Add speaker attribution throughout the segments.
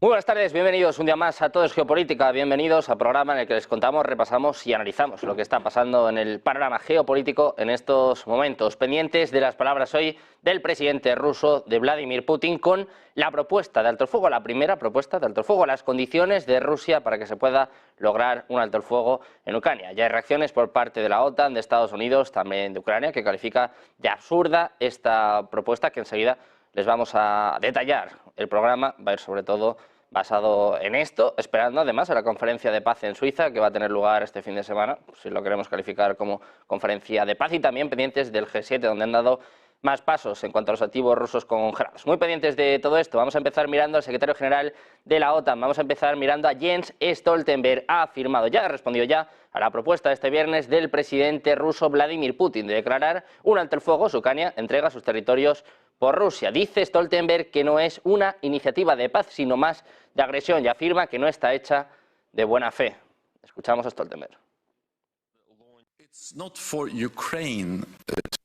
Speaker 1: Muy buenas tardes, bienvenidos un día más a Todo es Geopolítica, bienvenidos al programa en el que les contamos, repasamos y analizamos lo que está pasando en el panorama geopolítico en estos momentos, pendientes de las palabras hoy del presidente ruso, de Vladimir Putin, con la propuesta de alto el fuego, la primera propuesta de alto el fuego, las condiciones de Rusia para que se pueda lograr un alto el fuego en Ucrania. Ya hay reacciones por parte de la OTAN, de Estados Unidos, también de Ucrania, que califica de absurda esta propuesta que enseguida les vamos a detallar. El programa va a ir sobre todo basado en esto, esperando además a la conferencia de paz en Suiza, que va a tener lugar este fin de semana, si lo queremos calificar como conferencia de paz, y también pendientes del G7, donde han dado más pasos en cuanto a los activos rusos congelados. Muy pendientes de todo esto, vamos a empezar mirando al secretario general de la OTAN, vamos a empezar mirando a Jens Stoltenberg. Ha afirmado ya, ha respondido ya a la propuesta de este viernes del presidente ruso Vladimir Putin de declarar un alto el fuego si Ucrania entrega sus territorios por Rusia. Dice Stoltenberg que no es una iniciativa de paz, sino más de agresión, y afirma que no está hecha de buena fe. Escuchamos a Stoltenberg.
Speaker 2: It's not for Ukraine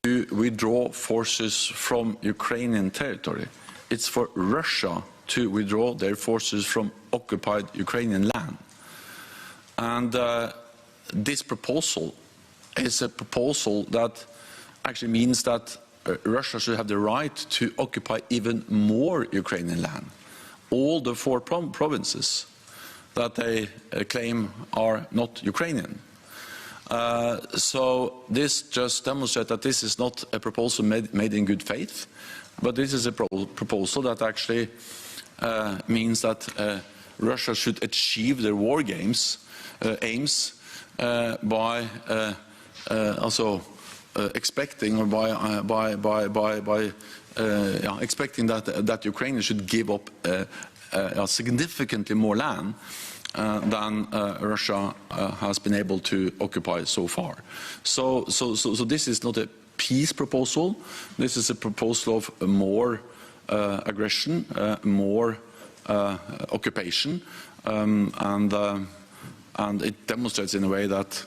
Speaker 2: to withdraw forces from Ukrainian territory. It's for Russia to withdraw their forces from occupied Ukrainian land. And this proposal is a proposal that actually means that Russia should have the right to occupy even more Ukrainian land. All the four provinces that they claim are not Ukrainian. So this just demonstrates that this is not a proposal made in good faith, but this is a proposal that actually means that Russia should achieve their war aims by also expecting, or expecting that Ukraine should give up significantly more land than Russia has been able to occupy so far. So this is not a peace proposal. This is a proposal of more aggression, more occupation, and it demonstrates in a way that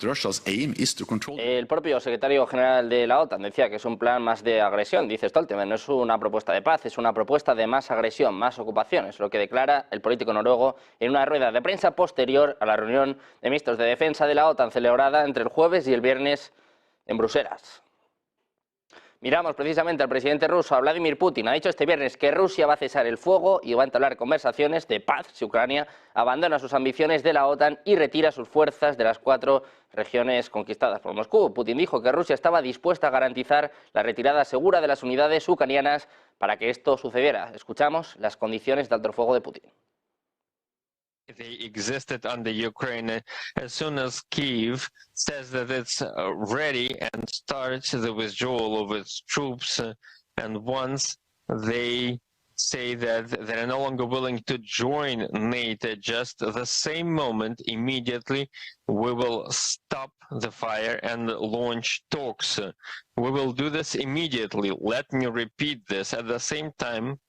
Speaker 2: Russia's aim is to control.
Speaker 1: El propio secretario general de la OTAN decía que es un plan más de agresión, dice Stoltenberg, no es una propuesta de paz, es una propuesta de más agresión, más ocupación, es lo que declara el político noruego en una rueda de prensa posterior a la reunión de ministros de defensa de la OTAN celebrada entre el jueves y el viernes en Bruselas. Miramos precisamente al presidente ruso, a Vladimir Putin. Ha dicho este viernes que Rusia va a cesar el fuego y va a entablar conversaciones de paz si Ucrania abandona sus ambiciones de la OTAN y retira sus fuerzas de las 4 regiones conquistadas por Moscú. Putin dijo que Rusia estaba dispuesta a garantizar la retirada segura de las unidades ucranianas para que esto sucediera. Escuchamos las condiciones de alto el fuego de Putin.
Speaker 3: They existed under Ukraine as soon as Kyiv says that it's ready and starts the withdrawal of its troops, and once they say that they're no longer willing to join NATO, just the same moment, immediately, we will stop the fire and launch talks. We will do this immediately. Let me repeat this. At the same time,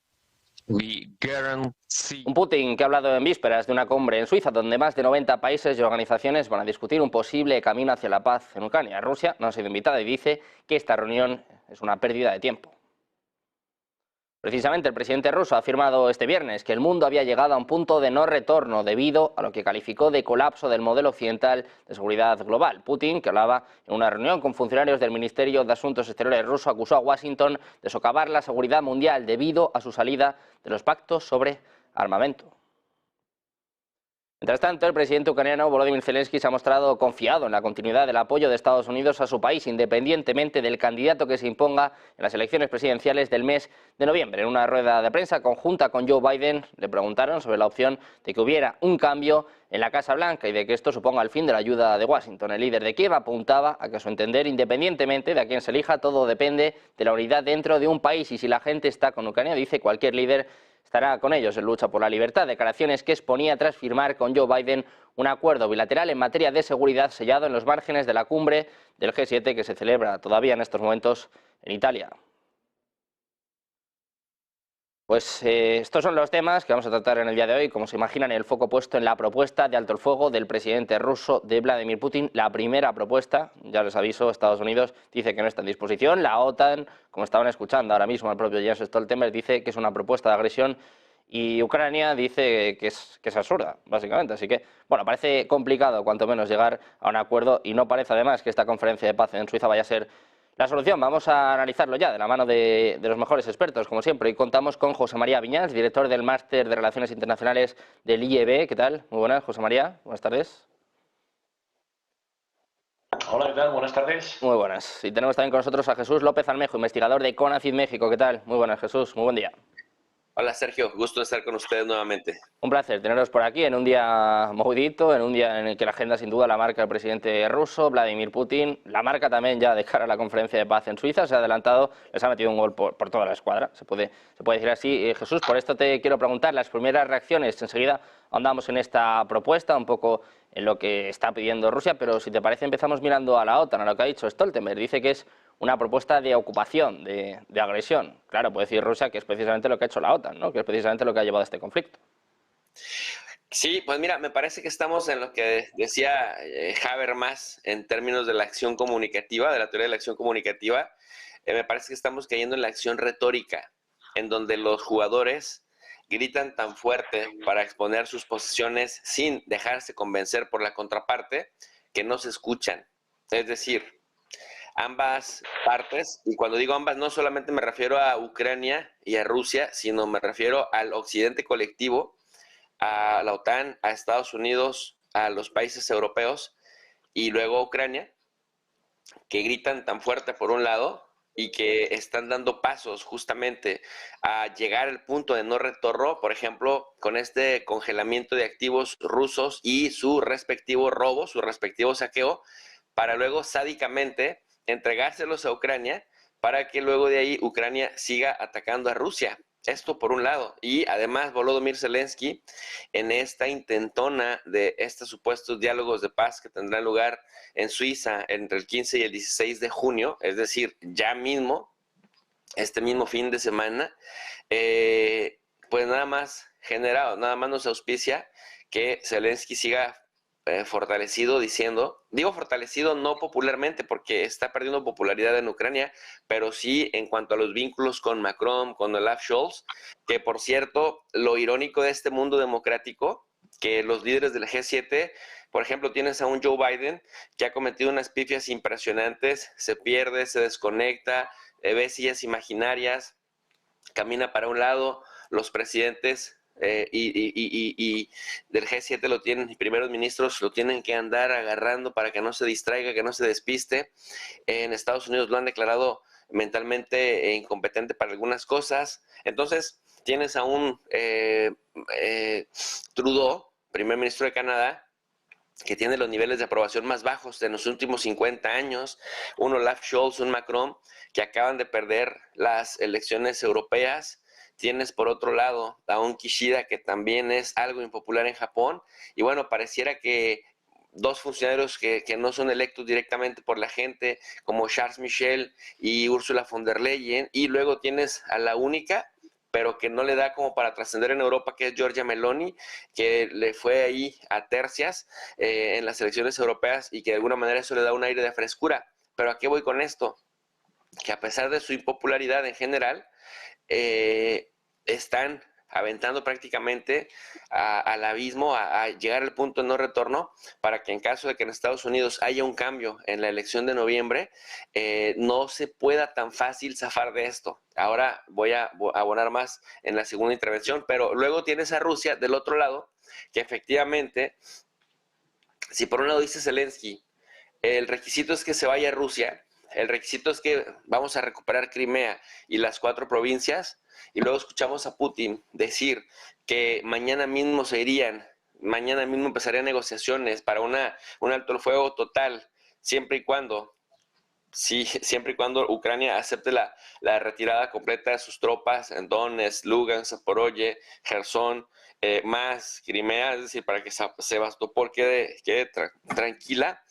Speaker 1: un Putin que ha hablado en vísperas de una cumbre en Suiza donde más de 90 países y organizaciones van a discutir un posible camino hacia la paz en Ucrania. Rusia no ha sido invitada y dice que esta reunión es una pérdida de tiempo. Precisamente el presidente ruso ha afirmado este viernes que el mundo había llegado a un punto de no retorno debido a lo que calificó de colapso del modelo occidental de seguridad global. Putin, que hablaba en una reunión con funcionarios del Ministerio de Asuntos Exteriores ruso, acusó a Washington de socavar la seguridad mundial debido a su salida de los pactos sobre armamento. Mientras tanto, el presidente ucraniano Volodymyr Zelensky se ha mostrado confiado en la continuidad del apoyo de Estados Unidos a su país, independientemente del candidato que se imponga en las elecciones presidenciales del mes de noviembre. En una rueda de prensa conjunta con Joe Biden, le preguntaron sobre la opción de que hubiera un cambio en la Casa Blanca y de que esto suponga el fin de la ayuda de Washington. El líder de Kiev apuntaba a que, a su entender, independientemente de a quién se elija, todo depende de la unidad dentro de un país, y si la gente está con Ucrania, dice, cualquier líder estará con ellos en lucha por la libertad. Declaraciones que exponía tras firmar con Joe Biden un acuerdo bilateral en materia de seguridad sellado en los márgenes de la cumbre del G7 que se celebra todavía en estos momentos en Italia. Pues estos son los temas que vamos a tratar en el día de hoy. Como se imaginan, el foco puesto en la propuesta de alto el fuego del presidente ruso de Vladimir Putin. La primera propuesta, ya les aviso, Estados Unidos dice que no está en disposición. La OTAN, como estaban escuchando ahora mismo al propio Jens Stoltenberg, dice que es una propuesta de agresión y Ucrania dice que es absurda, básicamente. Así que, bueno, parece complicado, cuanto menos, llegar a un acuerdo y no parece, además, que esta conferencia de paz en Suiza vaya a ser la solución. Vamos a analizarlo ya, de la mano de los mejores expertos, como siempre. Y contamos con José María Viñals, director del Máster de Relaciones Internacionales del IEB. ¿Qué tal? Muy buenas, José María. Buenas tardes.
Speaker 4: Hola, ¿qué tal? Buenas tardes.
Speaker 1: Muy buenas. Y tenemos también con nosotros a Jesús López Almejo, investigador de CONACYT México. ¿Qué tal? Muy buenas, Jesús. Muy buen día.
Speaker 5: Hola Sergio, gusto de estar con ustedes nuevamente.
Speaker 1: Un placer teneros por aquí en un día movidito, en un día en el que la agenda sin duda la marca el presidente ruso, Vladimir Putin, la marca también ya de cara a la conferencia de paz en Suiza, se ha adelantado, les ha metido un gol por toda la escuadra, se puede decir así. Jesús, por esto te quiero preguntar, las primeras reacciones, enseguida andamos en esta propuesta, un poco en lo que está pidiendo Rusia, pero si te parece empezamos mirando a la OTAN, a lo que ha dicho Stoltenberg, dice que es una propuesta de ocupación, de agresión. Claro, puede decir Rusia que es precisamente lo que ha hecho la OTAN, ¿no? Que es precisamente lo que ha llevado a este conflicto.
Speaker 5: Sí, pues mira, me parece que estamos en lo que decía Habermas en términos de la acción comunicativa, de la teoría de la acción comunicativa. Me parece que estamos cayendo en la acción retórica, en donde los jugadores gritan tan fuerte para exponer sus posiciones sin dejarse convencer por la contraparte que no se escuchan. Es decir, ambas partes, y cuando digo ambas no solamente me refiero a Ucrania y a Rusia, sino me refiero al occidente colectivo, a la OTAN, a Estados Unidos, a los países europeos y luego a Ucrania, que gritan tan fuerte por un lado y que están dando pasos justamente a llegar al punto de no retorno, por ejemplo, con este congelamiento de activos rusos y su respectivo robo, su respectivo saqueo, para luego sádicamente entregárselos a Ucrania para que luego de ahí Ucrania siga atacando a Rusia. Esto por un lado. Y además Volodymyr Zelensky, en esta intentona de estos supuestos diálogos de paz que tendrán lugar en Suiza entre el 15 y el 16 de junio, es decir, ya mismo, este mismo fin de semana, pues nada más nos auspicia que Zelensky siga fortalecido diciendo, digo fortalecido no popularmente porque está perdiendo popularidad en Ucrania, pero sí en cuanto a los vínculos con Macron, con Olaf Scholz, que por cierto, lo irónico de este mundo democrático, que los líderes del G7, por ejemplo, tienes a un Joe Biden que ha cometido unas pifias impresionantes, se pierde, se desconecta, ve sillas imaginarias, camina para un lado, los presidentes y del G7 lo tienen, y primeros ministros lo tienen que andar agarrando para que no se distraiga, que no se despiste. En Estados Unidos lo han declarado mentalmente incompetente para algunas cosas. Entonces, tienes a un Trudeau, primer ministro de Canadá, que tiene los niveles de aprobación más bajos en los últimos 50 años, un Olaf Scholz, un Macron, que acaban de perder las elecciones europeas. Tienes por otro lado a un Kishida que también es algo impopular en Japón, y bueno, pareciera que dos funcionarios que no son electos directamente por la gente, como Charles Michel y Ursula von der Leyen, y luego tienes a la única pero que no le da como para trascender en Europa, que es Giorgia Meloni, que le fue ahí a tercias en las elecciones europeas y que de alguna manera eso le da un aire de frescura. Pero ¿a qué voy con esto? Que a pesar de su impopularidad en general, están aventando prácticamente al abismo, a llegar al punto de no retorno, para que en caso de que en Estados Unidos haya un cambio en la elección de noviembre, no se pueda tan fácil zafar de esto. Ahora voy a abonar más en la segunda intervención, pero luego tienes a Rusia del otro lado, que efectivamente, si por un lado dice Zelensky, el requisito es que se vaya a Rusia, el requisito es que vamos a recuperar Crimea y las 4 provincias, y luego escuchamos a Putin decir que mañana mismo se irían, mañana mismo empezarían negociaciones para un alto el fuego total, siempre y cuando Ucrania acepte la retirada completa de sus tropas en Donetsk, Lugansk, Zaporozhye, Gerson, más Crimea, es decir, para que Sebastopol quede tranquila.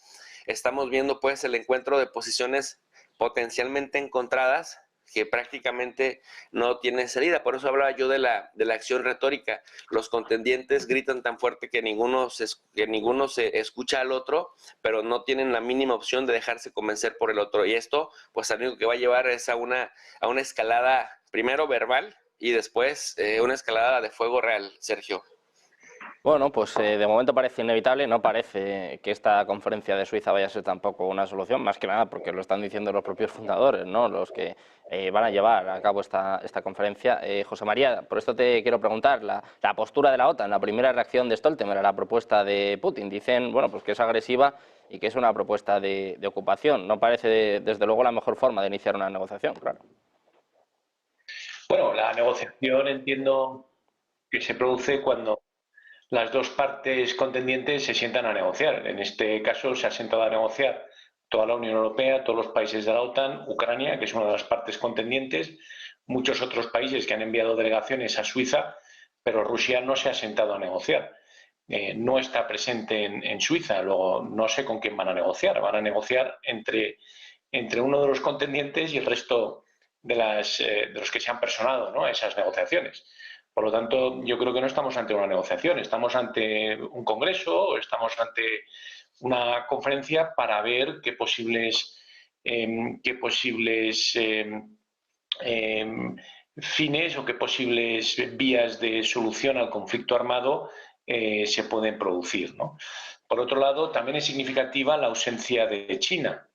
Speaker 5: Estamos viendo pues el encuentro de posiciones potencialmente encontradas que prácticamente no tienen salida. Por eso hablaba yo de la acción retórica. Los contendientes gritan tan fuerte que ninguno se escucha al otro, pero no tienen la mínima opción de dejarse convencer por el otro. Y esto, pues, lo único que va a llevar es a una escalada, primero verbal, y después una escalada de fuego real, Sergio.
Speaker 1: Bueno, pues de momento parece inevitable, no parece que esta conferencia de Suiza vaya a ser tampoco una solución, más que nada porque lo están diciendo los propios fundadores, ¿no? Los que van a llevar a cabo esta conferencia. José María, por esto te quiero preguntar, la postura de la OTAN, la primera reacción de Stoltenberg a la propuesta de Putin. Dicen, bueno, pues que es agresiva y que es una propuesta de ocupación. No parece, desde luego, la mejor forma de iniciar una negociación, claro.
Speaker 4: Bueno, la negociación entiendo que se produce cuando las dos partes contendientes se sientan a negociar. En este caso se ha sentado a negociar toda la Unión Europea, todos los países de la OTAN, Ucrania, que es una de las partes contendientes, muchos otros países que han enviado delegaciones a Suiza, pero Rusia no se ha sentado a negociar. No está presente en Suiza, luego no sé con quién van a negociar. Van a negociar entre uno de los contendientes y el resto de los que se han personado, ¿no?, a esas negociaciones. Por lo tanto, yo creo que no estamos ante una negociación, estamos ante un congreso, estamos ante una conferencia para ver qué posibles fines o qué posibles vías de solución al conflicto armado se pueden producir, ¿no? Por otro lado, también es significativa la ausencia de China.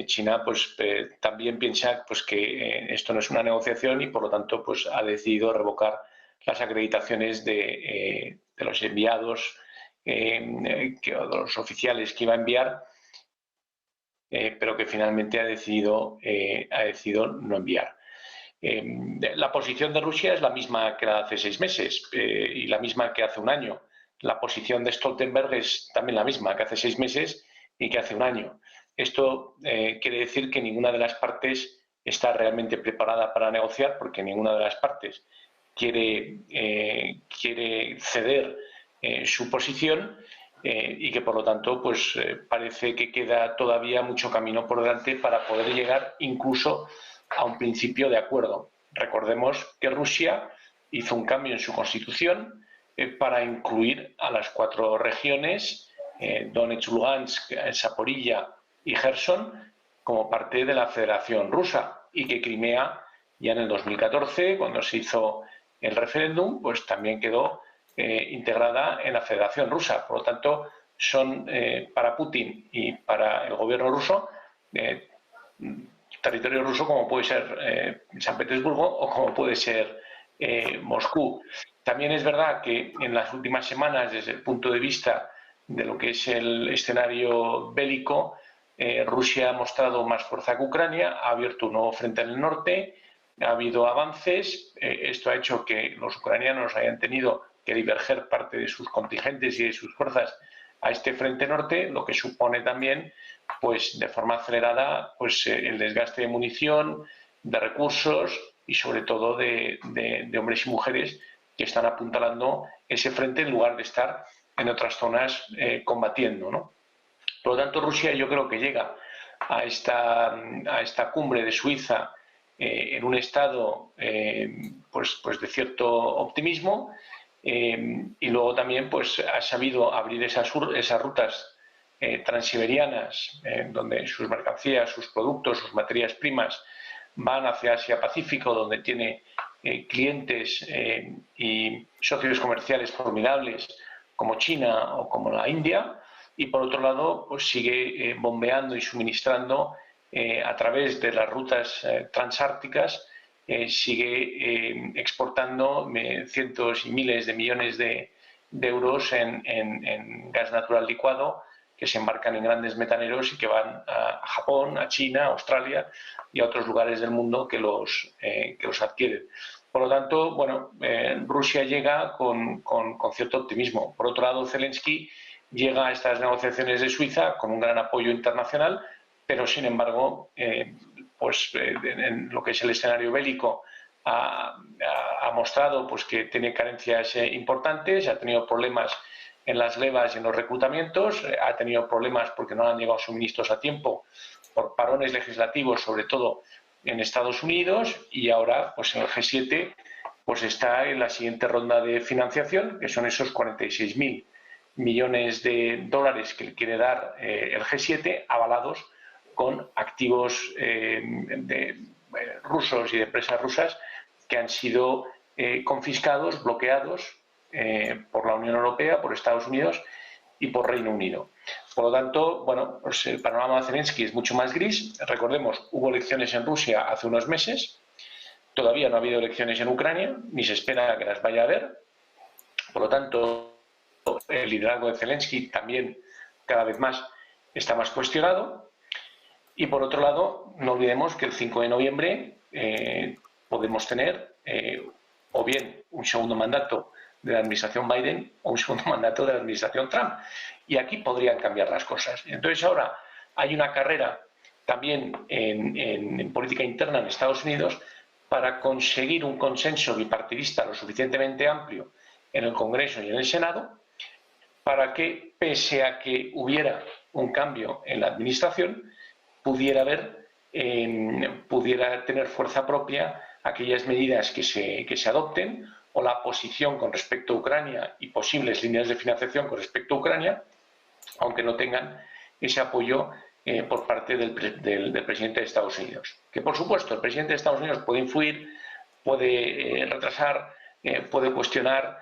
Speaker 4: China también piensa que esto no es una negociación y por lo tanto ha decidido revocar las acreditaciones de los enviados, de los oficiales que iba a enviar, pero que finalmente ha decidido no enviar. La posición de Rusia es la misma que la de hace 6 meses y la misma que hace un año. La posición de Stoltenberg es también la misma que hace 6 meses y que hace un año. Esto quiere decir que ninguna de las partes está realmente preparada para negociar, porque ninguna de las partes quiere ceder su posición y que por lo tanto parece que queda todavía mucho camino por delante para poder llegar incluso a un principio de acuerdo. Recordemos que Rusia hizo un cambio en su constitución para incluir a las 4 regiones, Donetsk, Lugansk, Zaporilla y Gerson, como parte de la Federación Rusa, y que Crimea ya en el 2014, cuando se hizo el referéndum, también quedó integrada en la Federación Rusa. Por lo tanto, son para Putin y para el gobierno ruso territorio ruso como puede ser San Petersburgo o como puede ser Moscú. También es verdad que en las últimas semanas, desde el punto de vista de lo que es el escenario bélico, Rusia ha mostrado más fuerza que Ucrania, ha abierto un nuevo frente en el norte, ha habido avances, esto ha hecho que los ucranianos hayan tenido que diverger parte de sus contingentes y de sus fuerzas a este frente norte, lo que supone también de forma acelerada el desgaste de munición, de recursos y sobre todo de hombres y mujeres que están apuntalando ese frente en lugar de estar en otras zonas combatiendo, ¿no? Por lo tanto, Rusia yo creo que llega a esta cumbre de Suiza en un estado de cierto optimismo y luego también ha sabido abrir esas rutas transiberianas donde sus mercancías, sus productos, sus materias primas van hacia Asia-Pacífico, donde tiene clientes y socios comerciales formidables como China o como la India, y por otro lado sigue bombeando y suministrando a través de las rutas transárticas, sigue exportando cientos y miles de millones de euros en gas natural licuado que se embarcan en grandes metaneros y que van a Japón, a China, a Australia y a otros lugares del mundo que los adquieren. Por lo tanto, Rusia llega con cierto optimismo. Por otro lado, Zelensky llega a estas negociaciones de Suiza con un gran apoyo internacional, pero sin embargo, en lo que es el escenario bélico ha mostrado que tiene carencias importantes, ha tenido problemas en las levas y en los reclutamientos, ha tenido problemas porque no han llegado suministros a tiempo por parones legislativos, sobre todo en Estados Unidos, y ahora en el G7 está en la siguiente ronda de financiación, que son esos 46.000 millones de dólares que le quiere dar el G7, avalados con activos rusos y de empresas rusas que han sido confiscados, bloqueados por la Unión Europea, por Estados Unidos y por Reino Unido. Por lo tanto, bueno, pues el panorama de Zelensky es mucho más gris. Recordemos, hubo elecciones en Rusia hace unos meses. Todavía no ha habido elecciones en Ucrania, ni se espera que las vaya a haber. Por lo tanto, el liderazgo de Zelensky también cada vez más está más cuestionado. Y por otro lado, no olvidemos que el 5 de noviembre podemos tener o bien un segundo mandato de la administración Biden o un segundo mandato de la administración Trump. Y aquí podrían cambiar las cosas. Entonces ahora hay una carrera también en política interna en Estados Unidos para conseguir un consenso bipartidista lo suficientemente amplio en el Congreso y en el Senado para que, pese a que hubiera un cambio en la administración, pudiera tener fuerza propia aquellas medidas que se adopten o la posición con respecto a Ucrania y posibles líneas de financiación con respecto a Ucrania, aunque no tengan ese apoyo por parte del presidente de Estados Unidos. Que, por supuesto, el presidente de Estados Unidos puede influir, puede retrasar, puede cuestionar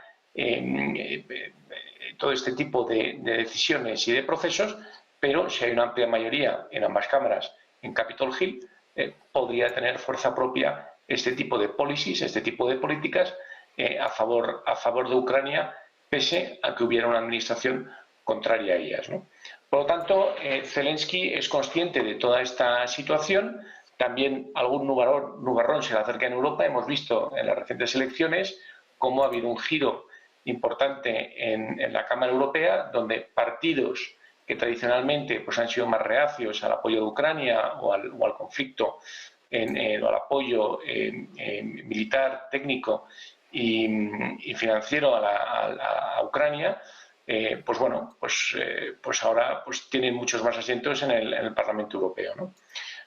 Speaker 4: todo este tipo de decisiones y de procesos, pero si hay una amplia mayoría en ambas cámaras en Capitol Hill, podría tener fuerza propia este tipo de policies, este tipo de políticas a favor de Ucrania, pese a que hubiera una administración contraria a ellas, ¿no? Por lo tanto, Zelensky es consciente de toda esta situación. También algún nubarrón se le acerca en Europa. Hemos visto en las recientes elecciones cómo ha habido un giro importante en la Cámara Europea, donde partidos que tradicionalmente pues, han sido más reacios al apoyo de Ucrania o al conflicto, o al apoyo militar, técnico y financiero a Ucrania, pues bueno, pues ahora pues tienen muchos más asientos en el Parlamento Europeo, ¿no?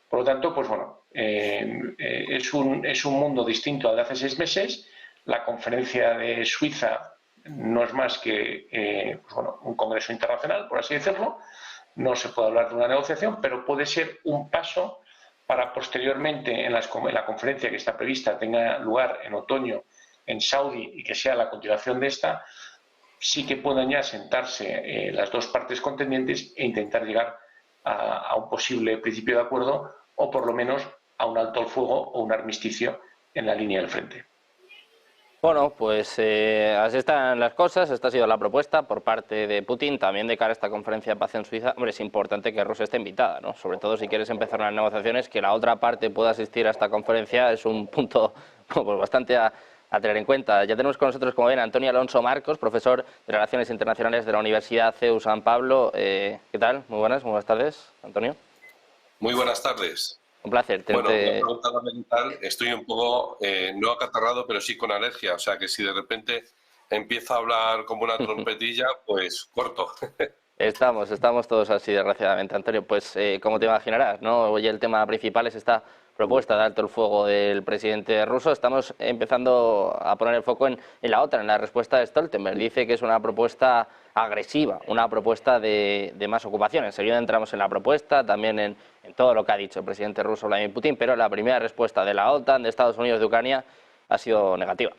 Speaker 4: Por lo tanto, pues bueno, es un mundo distinto al de hace 6 meses. La conferencia de Suiza no es más que pues bueno, un congreso internacional, por así decirlo. No se puede hablar de una negociación, pero puede ser un paso para posteriormente en la conferencia que está prevista tenga lugar en otoño en Saudi y que sea la continuación de esta, sí que puedan ya sentarse las dos partes contendientes e intentar llegar a un posible principio de acuerdo o por lo menos a un alto al fuego o un armisticio en la línea del frente.
Speaker 1: Bueno, pues así están las cosas. Esta ha sido la propuesta por parte de Putin. También de cara a esta conferencia de paz en Suiza, hombre, es importante que Rusia esté invitada, ¿no? Sobre todo si quieres empezar unas negociaciones, que la otra parte pueda asistir a esta conferencia es un punto pues, bastante a tener en cuenta. Ya tenemos con nosotros, como ven, Antonio Alonso Marcos, profesor de Relaciones Internacionales de la Universidad CEU San Pablo. ¿Qué tal? Muy buenas tardes, Antonio.
Speaker 6: Muy buenas tardes.
Speaker 1: Un placer.
Speaker 6: Bueno, una pregunta fundamental. Estoy un poco, no acatarrado, pero sí con alergia. O sea, que si de repente empiezo a hablar como una trompetilla, pues corto.
Speaker 1: Estamos todos así, desgraciadamente, Antonio. Pues como te imaginarás, ¿no? Hoy el tema principal es esta propuesta de alto el fuego del presidente ruso. Estamos empezando a poner el foco en la otra, en la respuesta de Stoltenberg. Dice que es una propuesta agresiva, una propuesta de más ocupación. Enseguida entramos en la propuesta, también en todo lo que ha dicho el presidente ruso Vladimir Putin, pero la primera respuesta de la OTAN, de Estados Unidos, de Ucrania, ha sido negativa.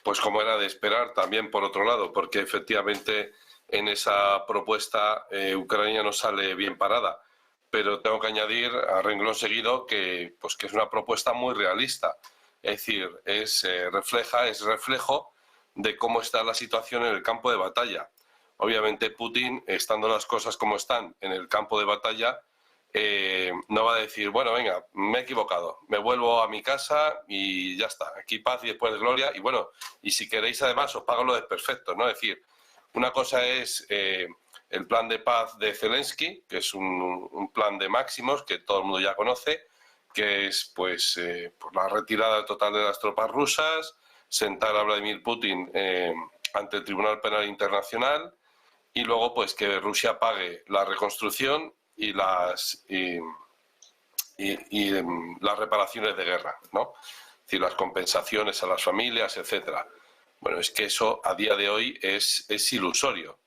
Speaker 6: Pues como era de esperar también por otro lado, porque efectivamente en esa propuesta Ucrania no sale bien parada. Pero tengo que añadir a renglón seguido que es una propuesta muy realista. Es decir, es reflejo de cómo está la situación en el campo de batalla. Obviamente Putin, estando las cosas como están en el campo de batalla, no va a decir, bueno, venga, me he equivocado, me vuelvo a mi casa y ya está, aquí paz y después gloria. Y bueno, y si queréis además os pago lo desperfecto, ¿no? Es decir, una cosa es el plan de paz de Zelensky, que es un plan de máximos que todo el mundo ya conoce, que es pues la retirada total de las tropas rusas, sentar a Vladimir Putin ante el Tribunal Penal Internacional y luego pues que Rusia pague la reconstrucción y las reparaciones de guerra, ¿no? Es decir, las compensaciones a las familias, etcétera. Bueno, es que eso a día de hoy es ilusorio.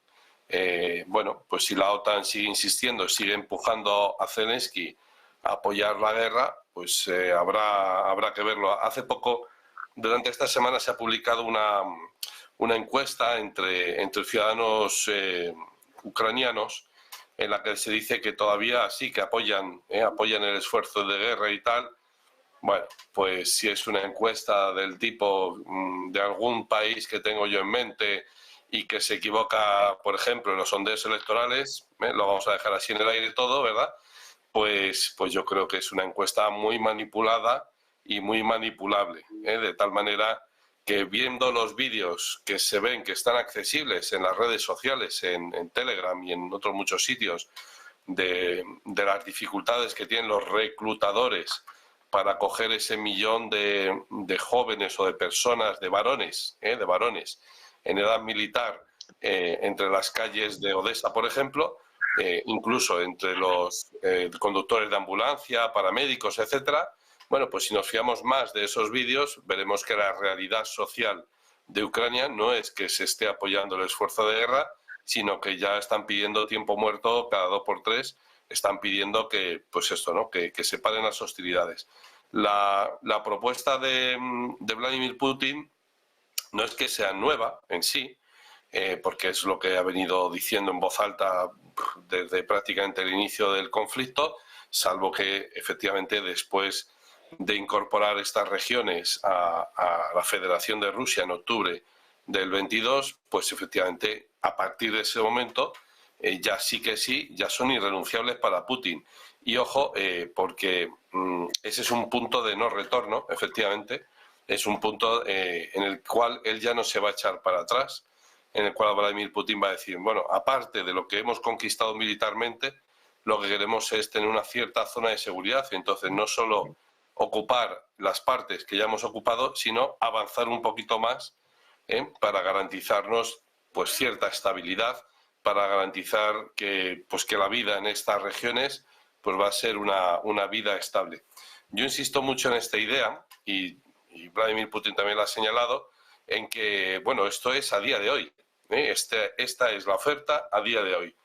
Speaker 6: Bueno, pues si la OTAN sigue insistiendo, sigue empujando a Zelensky a apoyar la guerra, pues habrá que verlo. Hace poco, durante esta semana, se ha publicado una encuesta entre ciudadanos ucranianos en la que se dice que todavía sí que apoyan el esfuerzo de guerra y tal. Bueno, pues si es una encuesta del tipo de algún país que tengo yo en mente y que se equivoca, por ejemplo, en los sondeos electorales, lo vamos a dejar así en el aire todo, ¿verdad? Pues yo creo que es una encuesta muy manipulada y muy manipulable, de tal manera que viendo los vídeos que se ven que están accesibles en las redes sociales, en Telegram y en otros muchos sitios, de las dificultades que tienen los reclutadores para coger ese millón de jóvenes o de personas, de varones en edad militar entre las calles de Odessa, por ejemplo, incluso entre los conductores de ambulancia, paramédicos, etcétera. Bueno, pues si nos fiamos más de esos vídeos, veremos que la realidad social de Ucrania no es que se esté apoyando el esfuerzo de guerra, sino que ya están pidiendo tiempo muerto cada 2 por 3, están pidiendo que, pues esto, ¿no? Que se paren las hostilidades. La propuesta de Vladimir Putin no es que sea nueva en sí, porque es lo que ha venido diciendo en voz alta desde prácticamente el inicio del conflicto, salvo que efectivamente después de incorporar estas regiones a la Federación de Rusia en octubre del 22, pues efectivamente a partir de ese momento ya sí que sí, ya son irrenunciables para Putin. Y ojo, porque ese es un punto de no retorno, efectivamente, es un punto en el cual él ya no se va a echar para atrás, en el cual Vladimir Putin va a decir, bueno, aparte de lo que hemos conquistado militarmente, lo que queremos es tener una cierta zona de seguridad, y entonces no solo ocupar las partes que ya hemos ocupado, sino avanzar un poquito más para garantizarnos pues cierta estabilidad, para garantizar que la vida en estas regiones pues va a ser una vida estable. Yo insisto mucho en esta idea, y Vladimir Putin también lo ha señalado, en que, bueno, esto es a día de hoy. Esta es la oferta a día de hoy.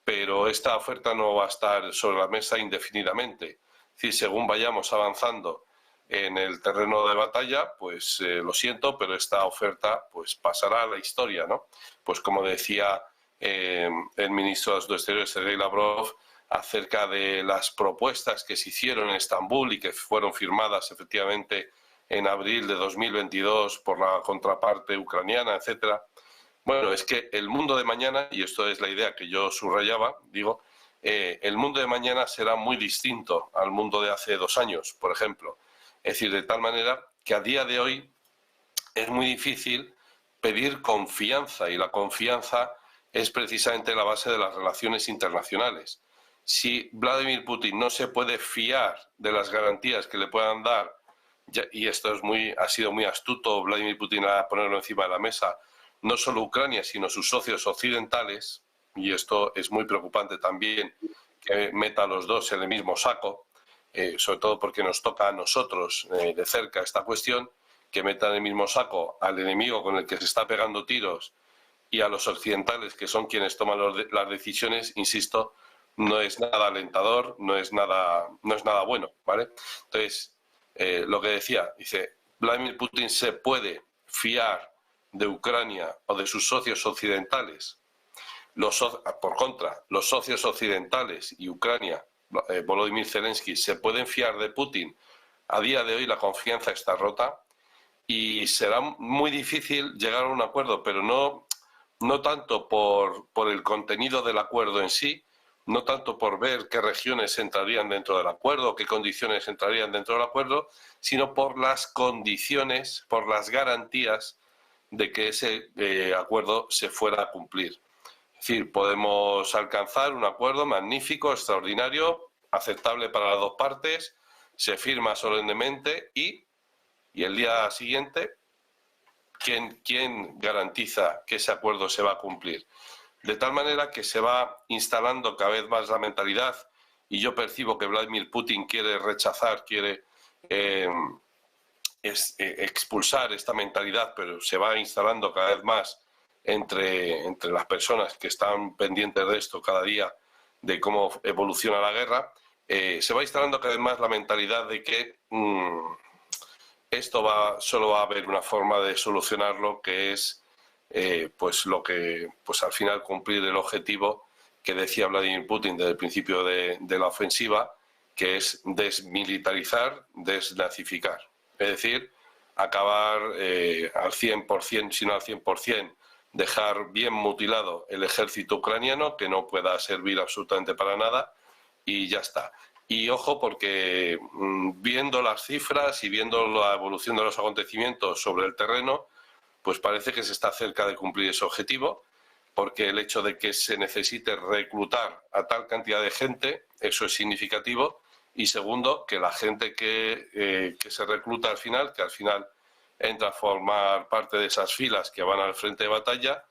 Speaker 6: Pero esta oferta no va a estar sobre la mesa indefinidamente. Es decir, según vayamos avanzando en el terreno de batalla, pues lo siento, pero esta oferta pues pasará a la historia, ¿no? Pues como decía el ministro de Asuntos Exteriores, Sergei Lavrov, acerca de las propuestas que se hicieron en Estambul y que fueron firmadas efectivamente en abril de 2022 por la contraparte ucraniana, etcétera. Bueno, es que el mundo de mañana, y esto es la idea que yo subrayaba, digo, el mundo de mañana será muy distinto al mundo de hace 2 años, por ejemplo. Es decir, de tal manera que a día de hoy es muy difícil pedir confianza, y la confianza es precisamente la base de las relaciones internacionales. Si Vladimir Putin no se puede fiar de las garantías que le puedan dar, y esto ha sido muy astuto Vladimir Putin a ponerlo encima de la mesa, no solo Ucrania, sino sus socios occidentales, y esto es muy preocupante también, que meta a los dos en el mismo saco, sobre todo porque nos toca a nosotros de cerca esta cuestión, que meta en el mismo saco al enemigo con el que se está pegando tiros y a los occidentales, que son quienes toman las decisiones, insisto, no es nada alentador, no es nada bueno, ¿vale? Entonces, lo que decía, dice, Vladimir Putin se puede fiar de Ucrania o de sus socios occidentales. Por contra, los socios occidentales y Ucrania, Volodymyr Zelensky, se pueden fiar de Putin. A día de hoy la confianza está rota y será muy difícil llegar a un acuerdo, pero no tanto por el contenido del acuerdo en sí, no tanto por ver qué regiones entrarían dentro del acuerdo, qué condiciones entrarían dentro del acuerdo, sino por las condiciones, por las garantías de que ese acuerdo se fuera a cumplir. Es decir, podemos alcanzar un acuerdo magnífico, extraordinario, aceptable para las dos partes, se firma solemnemente y el día siguiente, ¿quién garantiza que ese acuerdo se va a cumplir? De tal manera que se va instalando cada vez más la mentalidad, y yo percibo que Vladimir Putin quiere rechazar, quiere expulsar esta mentalidad, pero se va instalando cada vez más entre las personas que están pendientes de esto cada día, de cómo evoluciona la guerra, se va instalando cada vez más la mentalidad de que solo va a haber una forma de solucionarlo, que es pues al final cumplir el objetivo que decía Vladimir Putin desde el principio de la ofensiva, que es desmilitarizar, desnazificar. Es decir, acabar al 100%, si no al 100%, dejar bien mutilado el ejército ucraniano, que no pueda servir absolutamente para nada, y ya está. Y ojo, porque viendo las cifras y viendo la evolución de los acontecimientos sobre el terreno, pues parece que se está cerca de cumplir ese objetivo, porque el hecho de que se necesite reclutar a tal cantidad de gente, eso es significativo. Y segundo, que la gente que se recluta al final, que al final entra a formar parte de esas filas que van al frente de batalla,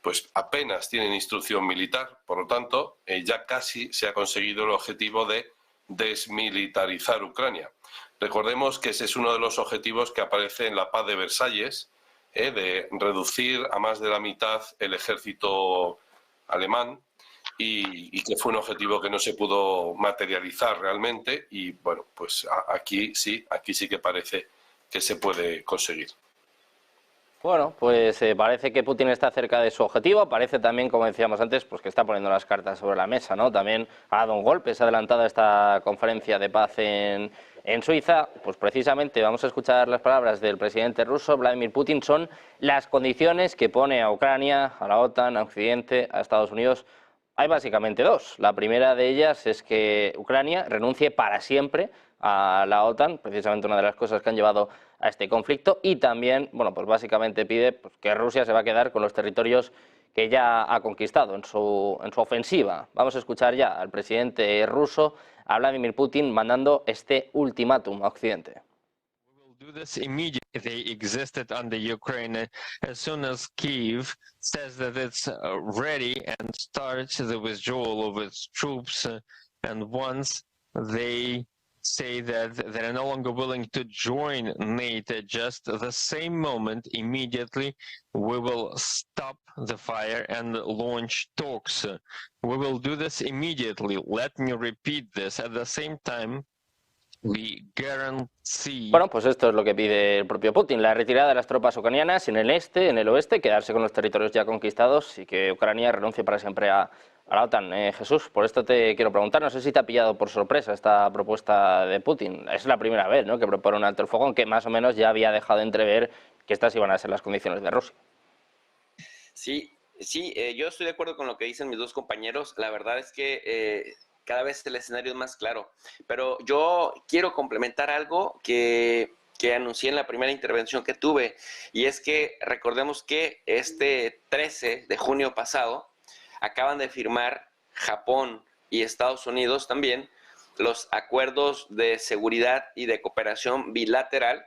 Speaker 6: pues apenas tienen instrucción militar. Por lo tanto, ya casi se ha conseguido el objetivo de desmilitarizar Ucrania. Recordemos que ese es uno de los objetivos que aparece en la paz de Versalles, de reducir a más de la mitad el ejército alemán, y que fue un objetivo que no se pudo materializar realmente, y bueno, pues aquí sí que parece que se puede conseguir.
Speaker 1: Bueno, pues parece que Putin está cerca de su objetivo, parece también, como decíamos antes, pues que está poniendo las cartas sobre la mesa, ¿no? También ha dado un golpe, se ha adelantado a esta conferencia de paz en Suiza. Pues precisamente vamos a escuchar las palabras del presidente ruso, Vladimir Putin. Son las condiciones que pone a Ucrania, a la OTAN, a Occidente, a Estados Unidos. Hay básicamente dos. La primera de ellas es que Ucrania renuncie para siempre a la OTAN, precisamente una de las cosas que han llevado a este conflicto, y también, bueno, pues básicamente pide pues, que Rusia se va a quedar con los territorios que ya ha conquistado en su ofensiva. Vamos a escuchar ya al presidente ruso, a Vladimir Putin, mandando este ultimátum a Occidente.
Speaker 3: Do this immediately. They existed under Ukraine as soon as Kyiv says that it's ready and starts the withdrawal of its troops, and once they say that they're no longer willing to join NATO, just the same moment, immediately, we will stop the fire and launch talks. We will do this immediately. Let me repeat this. At the same time, we guarantee...
Speaker 1: Bueno, pues esto es lo que pide el propio Putin, la retirada de las tropas ucranianas en el este, en el oeste, quedarse con los territorios ya conquistados y que Ucrania renuncie para siempre a la OTAN. Jesús, por esto te quiero preguntar, no sé si te ha pillado por sorpresa esta propuesta de Putin. Es la primera vez, ¿no?, que propone un alto el fuego, aunque más o menos ya había dejado entrever que estas iban a ser las condiciones de Rusia.
Speaker 5: Sí, yo estoy de acuerdo con lo que dicen mis dos compañeros. La verdad es que cada vez el escenario es más claro. Pero yo quiero complementar algo que anuncié en la primera intervención que tuve, y es que recordemos que este 13 de junio pasado acaban de firmar Japón y Estados Unidos también los acuerdos de seguridad y de cooperación bilateral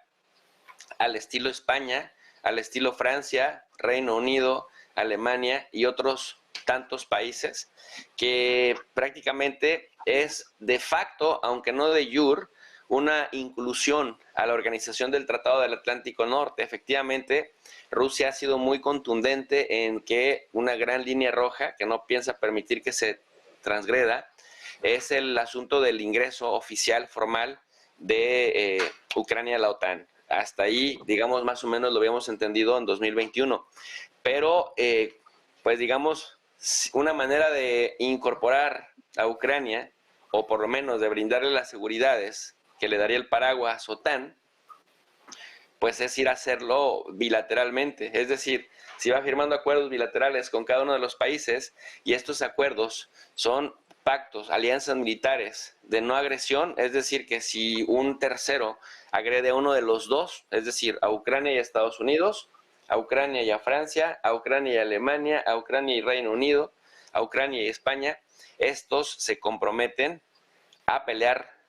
Speaker 5: al estilo España, al estilo Francia, Reino Unido, Alemania y otros tantos países, que prácticamente es de facto, aunque no de jure, una inclusión a la Organización del Tratado del Atlántico Norte. Efectivamente, Rusia ha sido muy contundente en que una gran línea roja que no piensa permitir que se transgreda es el asunto del ingreso oficial formal de Ucrania a la OTAN. Hasta ahí, digamos, más o menos lo habíamos entendido en 2021. Pero, pues digamos, una manera de incorporar a Ucrania, o por lo menos de brindarle las seguridades que le daría el paraguas OTAN, pues es ir a hacerlo bilateralmente. Es decir, si va firmando acuerdos bilaterales con cada uno de los países, y estos acuerdos son pactos, alianzas militares de no agresión, es decir, que si un tercero agrede a uno de los dos, es decir, a Ucrania y a Estados Unidos, a Ucrania y a Francia, a Ucrania y a Alemania, a Ucrania y Reino Unido, a Ucrania y España, estos se comprometen a pelear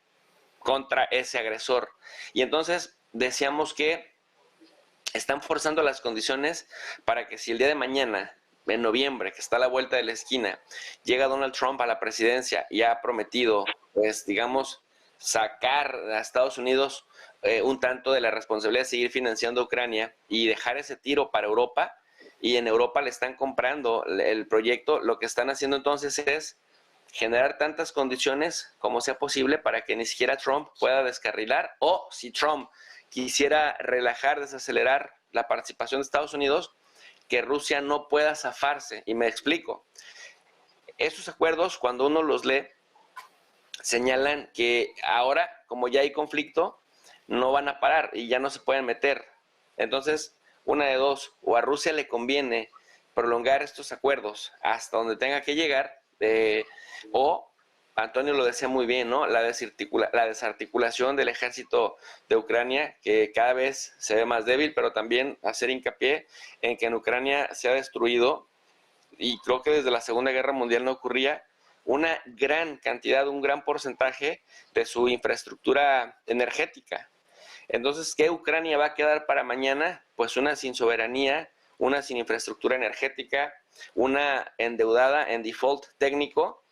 Speaker 5: contra ese agresor. Y entonces decíamos que están forzando las condiciones para que si el día de mañana, en noviembre, que está a la vuelta de la esquina, llega Donald Trump a la presidencia y ha prometido, pues digamos, sacar a Estados Unidos un tanto de la responsabilidad de seguir financiando a Ucrania y dejar ese tiro para Europa, y en Europa le están comprando el proyecto, lo que están haciendo entonces es generar tantas condiciones como sea posible para que ni siquiera Trump pueda descarrilar, o si Trump quisiera relajar, desacelerar la participación de Estados Unidos, que Rusia no pueda zafarse. Y me explico. Esos acuerdos, cuando uno los lee, señalan que ahora, como ya hay conflicto, no van a parar y ya no se pueden meter. Entonces, una de dos, o a Rusia le conviene prolongar estos acuerdos hasta donde tenga que llegar, o Antonio lo decía muy bien, ¿no? La desarticulación del ejército de Ucrania, que cada vez se ve más débil, pero también hacer hincapié en que en Ucrania se ha destruido, y creo que desde la Segunda Guerra Mundial no ocurría, una gran cantidad, un gran porcentaje de su infraestructura energética. Entonces, ¿qué Ucrania va a quedar para mañana? Pues una sin soberanía, una sin infraestructura energética, una endeudada en default técnico,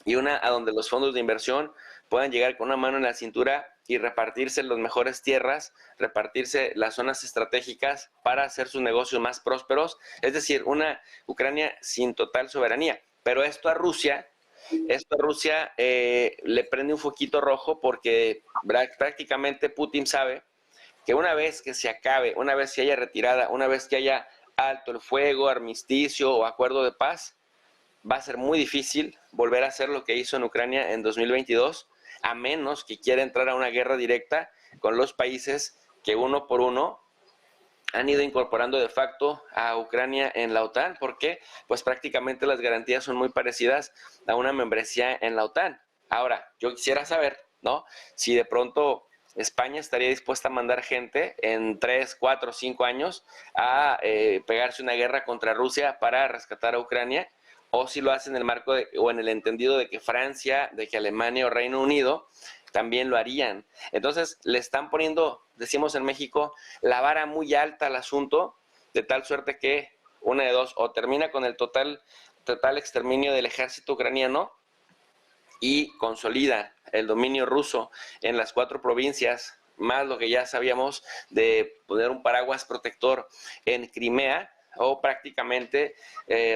Speaker 5: y una a donde los fondos de inversión puedan llegar con una mano en la cintura y repartirse las mejores tierras, repartirse las zonas estratégicas para hacer sus negocios más prósperos. Es decir, una Ucrania sin total soberanía. Pero esto a Rusia le prende un foquito rojo, porque prácticamente Putin sabe que una vez que se acabe, una vez que haya retirada, una vez que haya alto el fuego, armisticio o acuerdo de paz, va a ser muy difícil volver a hacer lo que hizo en Ucrania en 2022, a menos que quiera entrar a una guerra directa con los países que uno por uno han ido incorporando de facto a Ucrania en la OTAN, porque pues prácticamente las garantías son muy parecidas a una membresía en la OTAN. Ahora, yo quisiera saber, ¿no?, si de pronto España estaría dispuesta a mandar gente en 3, 4, 5 años a pegarse una guerra contra Rusia para rescatar a Ucrania, o si lo hace en el marco o en el entendido de que Francia, de que Alemania o Reino Unido también lo harían. Entonces le están poniendo, decimos en México, la vara muy alta al asunto, de tal suerte que una de dos, o termina con el total exterminio del ejército ucraniano y consolida el dominio ruso en las 4 provincias, más lo que ya sabíamos de poner un paraguas protector en Crimea, o prácticamente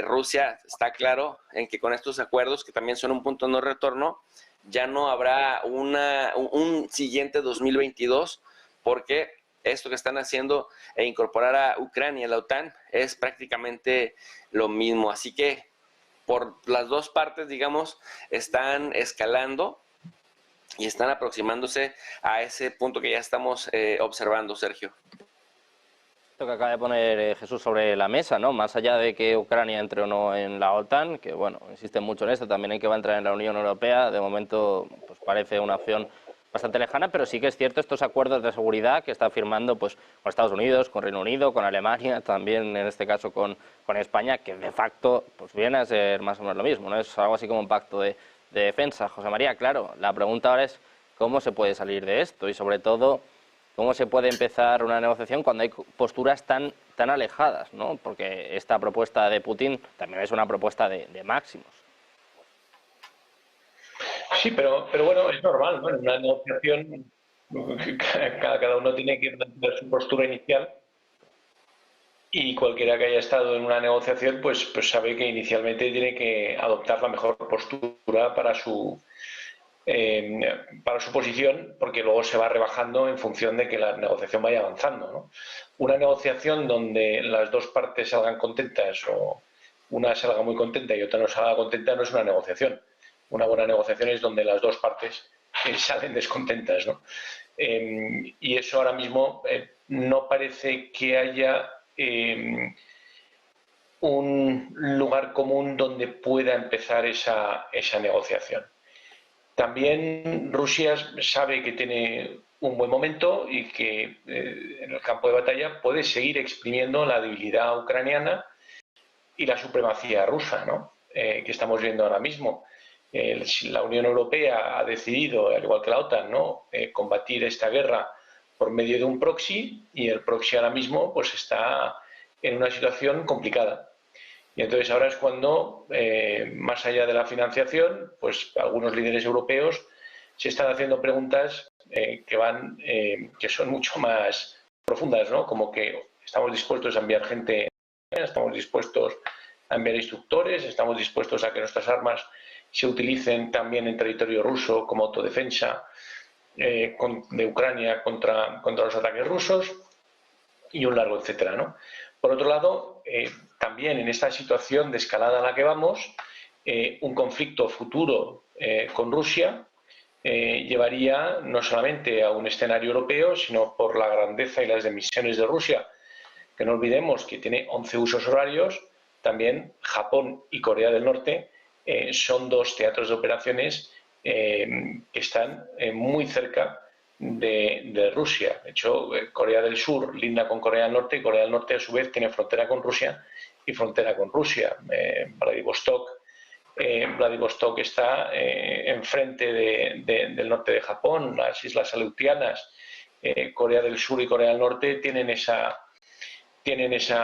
Speaker 5: Rusia está claro en que con estos acuerdos, que también son un punto no retorno, ya no habrá un siguiente 2022, porque esto que están haciendo e incorporar a Ucrania a la OTAN es prácticamente lo mismo. Así que por las dos partes, digamos, están escalando y están aproximándose a ese punto que ya estamos observando, Sergio.
Speaker 1: Esto que acaba de poner Jesús sobre la mesa, ¿no? Más allá de que Ucrania entre o no en la OTAN, que bueno, insisten mucho en esto, también hay que va a entrar en la Unión Europea, de momento pues parece una opción bastante lejana, pero sí que es cierto estos acuerdos de seguridad que está firmando pues con Estados Unidos, con Reino Unido, con Alemania, también en este caso con España, que de facto pues viene a ser más o menos lo mismo, ¿no? Es algo así como un pacto de defensa. José María, claro, la pregunta ahora es cómo se puede salir de esto y sobre todo cómo se puede empezar una negociación cuando hay posturas tan alejadas, ¿no? Porque esta propuesta de Putin también es una propuesta de máximos.
Speaker 4: Sí, pero bueno, es normal, ¿no? En una negociación cada uno tiene que dar su postura inicial, y cualquiera que haya estado en una negociación pues sabe que inicialmente tiene que adoptar la mejor postura para su posición, porque luego se va rebajando en función de que la negociación vaya avanzando, ¿no? Una negociación donde las dos partes salgan contentas, o una salga muy contenta y otra no salga contenta, no es una negociación. Una buena negociación es donde las dos partes salen descontentas, ¿no? Y eso ahora mismo no parece que haya un lugar común donde pueda empezar esa negociación. También Rusia sabe que tiene un buen momento y que en el campo de batalla puede seguir exprimiendo la debilidad ucraniana y la supremacía rusa, ¿no? Que estamos viendo ahora mismo. La Unión Europea ha decidido, al igual que la OTAN, ¿no?, combatir esta guerra por medio de un proxy, y el proxy ahora mismo pues está en una situación complicada. Y entonces ahora es cuando, más allá de la financiación, pues algunos líderes europeos se están haciendo preguntas que son mucho más profundas, ¿no? Como que estamos dispuestos a enviar gente, estamos dispuestos a enviar instructores, estamos dispuestos a que nuestras armas se utilicen también en territorio ruso como autodefensa de Ucrania contra los ataques rusos, y un largo etcétera, ¿no? Por otro lado, también en esta situación de escalada a la que vamos, un conflicto futuro con Rusia llevaría no solamente a un escenario europeo, sino por la grandeza y las dimensiones de Rusia, que no olvidemos que tiene 11 usos horarios. También Japón y Corea del Norte son dos teatros de operaciones que están muy cerca de Rusia. De hecho, Corea del Sur linda con Corea del Norte, y Corea del Norte a su vez tiene frontera con Rusia y frontera con Rusia. Vladivostok está enfrente del norte de Japón, las Islas Aleutianas. Corea del Sur y Corea del Norte tienen esa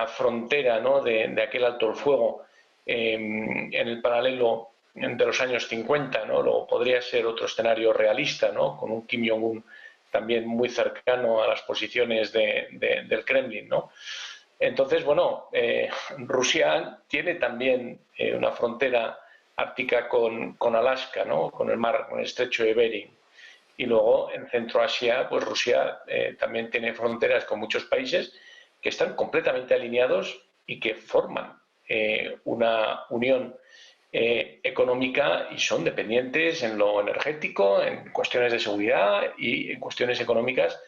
Speaker 4: frontera, ¿no?, de aquel alto el fuego en el paralelo de los años 50, ¿no? Luego podría ser otro escenario realista, ¿no?, con un Kim Jong-un también muy cercano a las posiciones del Kremlin, ¿no? Entonces, bueno, Rusia tiene también una frontera ártica con Alaska, ¿no?, con el estrecho de Bering. Y luego en Centroasia, pues Rusia también tiene fronteras con muchos países que están completamente alineados y que forman una unión económica y son dependientes en lo energético, en cuestiones de seguridad y en cuestiones económicas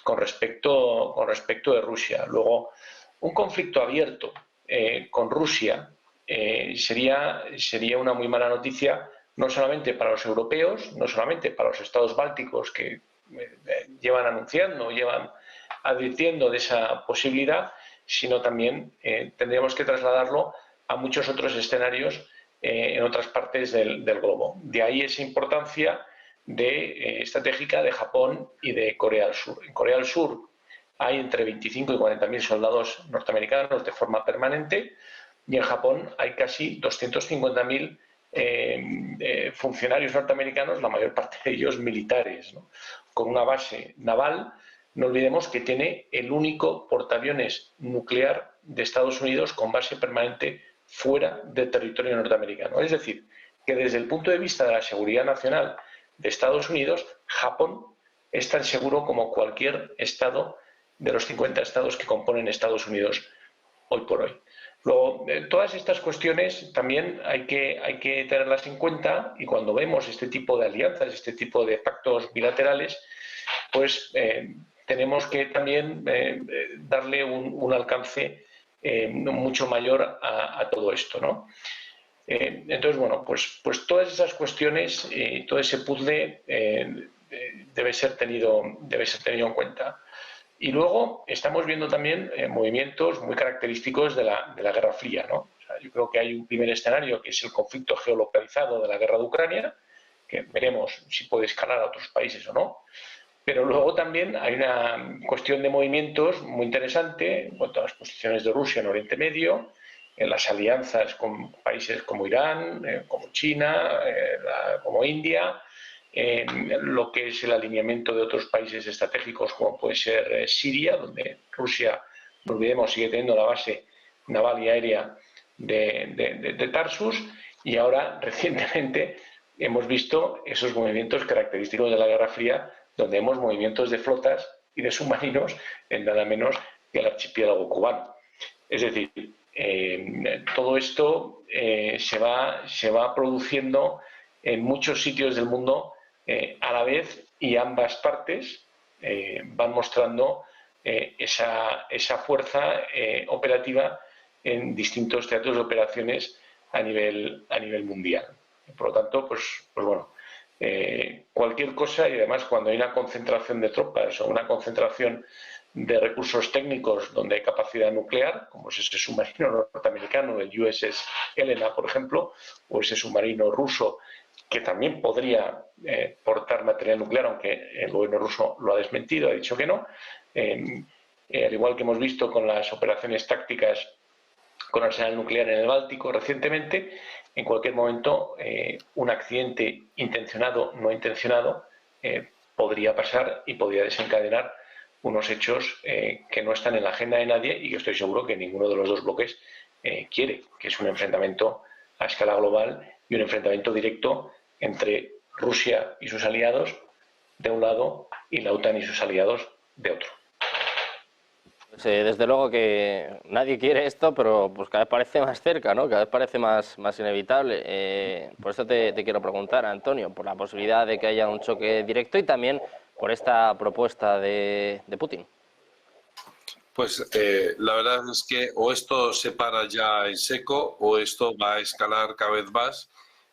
Speaker 4: con respecto de Rusia. Luego, un conflicto abierto con Rusia sería una muy mala noticia, no solamente para los europeos, no solamente para los estados bálticos que llevan anunciando, llevan advirtiendo de esa posibilidad, sino también tendríamos que trasladarlo a muchos otros escenarios en otras partes del globo. De ahí esa importancia estratégica de Japón y de Corea del Sur. En Corea del Sur hay entre 25 y 40.000 soldados norteamericanos de forma permanente, y en Japón hay casi 250.000 funcionarios norteamericanos, la mayor parte de ellos militares, ¿no?, con una base naval. No olvidemos que tiene el único portaaviones nuclear de Estados Unidos con base permanente fuera del territorio norteamericano. Es decir, que desde el punto de vista de la seguridad nacional de Estados Unidos, Japón es tan seguro como cualquier estado de los 50 estados que componen Estados Unidos hoy por hoy. Luego, todas estas cuestiones también hay que tenerlas en cuenta, y cuando vemos este tipo de alianzas, este tipo de pactos bilaterales, pues tenemos que también darle un alcance mucho mayor a todo esto, ¿no? Entonces, bueno, pues todas esas cuestiones y todo ese puzzle debe ser tenido en cuenta. Y luego estamos viendo también movimientos muy característicos de la Guerra Fría, ¿no? O sea, yo creo que hay un primer escenario que es el conflicto geolocalizado de la guerra de Ucrania, que veremos si puede escalar a otros países o no. Pero luego también hay una cuestión de movimientos muy interesante en cuanto a las posiciones de Rusia en Oriente Medio, en las alianzas con países como Irán, como China, como India, lo que es el alineamiento de otros países estratégicos como puede ser Siria, donde Rusia, no olvidemos, sigue teniendo la base naval y aérea de Tarsus, y ahora recientemente hemos visto esos movimientos característicos de la Guerra Fría, donde vemos movimientos de flotas y de submarinos en nada menos que el archipiélago cubano. Es decir, todo esto se va produciendo en muchos sitios del mundo a la vez, y ambas partes van mostrando esa fuerza operativa en distintos teatros de operaciones a nivel mundial. Por lo tanto, pues bueno, cualquier cosa, y además cuando hay una concentración de tropas o una concentración de recursos técnicos donde hay capacidad nuclear, como es ese submarino norteamericano, el USS Helena, por ejemplo, o ese submarino ruso que también podría portar material nuclear, aunque el gobierno ruso lo ha desmentido, ha dicho que no, al igual que hemos visto con las operaciones tácticas con arsenal nuclear en el Báltico recientemente, en cualquier momento un accidente intencionado o no intencionado podría pasar y podría desencadenar unos hechos que no están en la agenda de nadie y que estoy seguro que ninguno de los dos bloques quiere, que es un enfrentamiento a escala global y un enfrentamiento directo entre Rusia y sus aliados de un lado y la OTAN y sus aliados de otro.
Speaker 1: Desde luego que nadie quiere esto, pero pues cada vez parece más cerca, ¿no? Cada vez parece más inevitable. Por eso te quiero preguntar, Antonio, por la posibilidad de que haya un choque directo y también por esta propuesta de Putin.
Speaker 6: Pues la verdad es que o esto se para ya en seco o esto va a escalar cada vez más